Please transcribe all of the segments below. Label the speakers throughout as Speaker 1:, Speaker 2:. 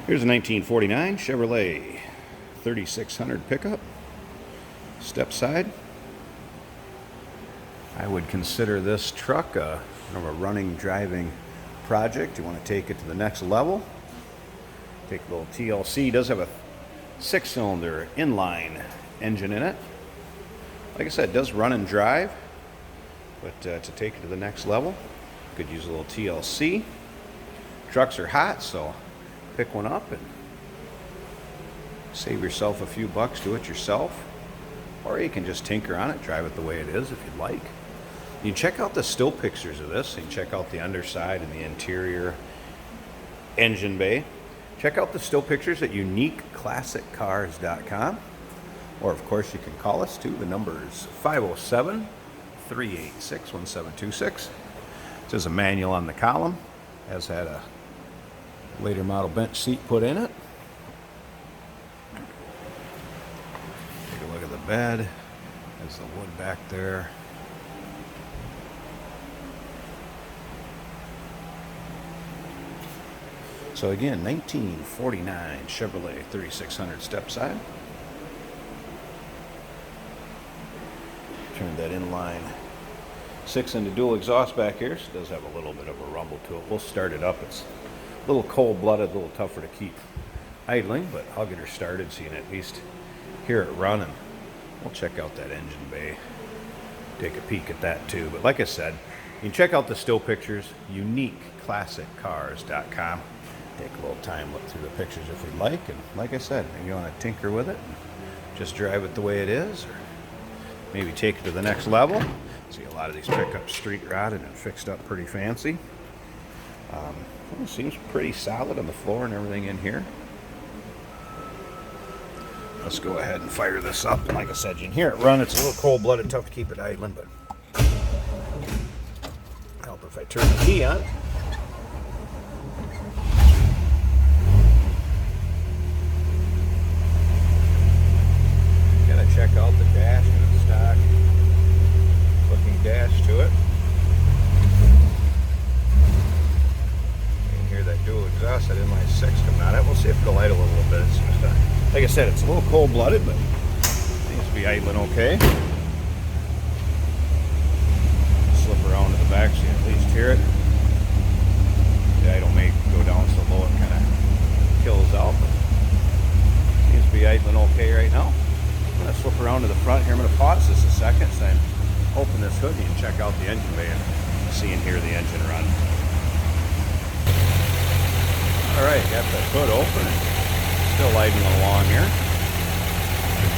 Speaker 1: Here's a 1949 Chevrolet 3600 pickup, step side. I would consider this truck kind of a running, driving project. You want to take it to the next level. Take a little TLC. It does have a 6-cylinder inline engine in it. Like I said, it does run and drive, but to take it to the next level, you could use a little TLC. Trucks are hot, so pick one up and save yourself a few bucks. Do it yourself, or you can just tinker on it, drive it the way it is if you'd like. You can check out the still pictures of this. You can check out the underside and the interior engine bay. Check out the still pictures at uniqueclassiccars.com, or of course you can call us too. The number is 507-386-1726. There's a manual on the column. Has had a later model bench seat put in it. Take a look at the bed. There's the wood back there. So again, 1949 Chevrolet 3600 step side. Turn that inline 6 into dual exhaust back here. So it does have a little bit of a rumble to it. We'll start it up. It's a little cold-blooded, a little tougher to keep idling, but I'll get her started so you can at least hear it run, and we'll check out that engine bay. Take a peek at that too. But like I said, you can check out the still pictures, uniqueclassiccars.com. Take a little time, look through the pictures if you'd like, and like I said, maybe you want to tinker with it and just drive it the way it is, or maybe take it to the next level. See a lot of these pickups street rotted and fixed up pretty fancy. It seems pretty solid on the floor and everything in here. Let's go ahead and fire this up. And like I said, you can hear it run. It's a little cold-blooded, tough to keep it idling, but help if I turn the key on. Gotta check out the dash and the stock looking dash to it. That dual exhaust, that inline 6 coming out of it. We'll see if it'll light a little bit. It seems to, like I said, it's a little cold-blooded, but seems to be idling okay. Slip around to the back so you at least hear it. The idle may go down so low it kind of kills out, but seems to be idling okay right now. I'm going to slip around to the front here. I'm going to pause this a second so I open this hood and check out the engine bay and see and hear the engine run. Alright, got the hood open and still idling along here.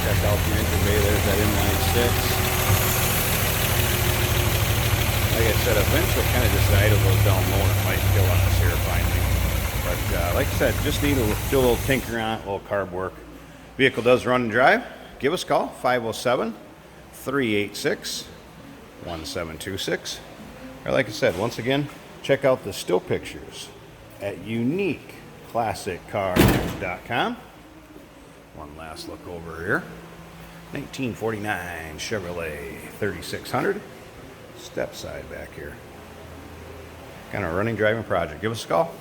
Speaker 1: Check out the engine bay, there's that inline 6. Like I said, eventually kind of just idle goes down low and it might kill on us here finally. But like I said, just need to do a little tinkering on it, a little carb work. Vehicle does run and drive. Give us a call, 507-386-1726. Or like I said, once again, check out the still pictures at uniqueclassiccars.com. One last look over here. 1949 Chevrolet 3600. Step side back here. Kind of a running, driving project. Give us a call.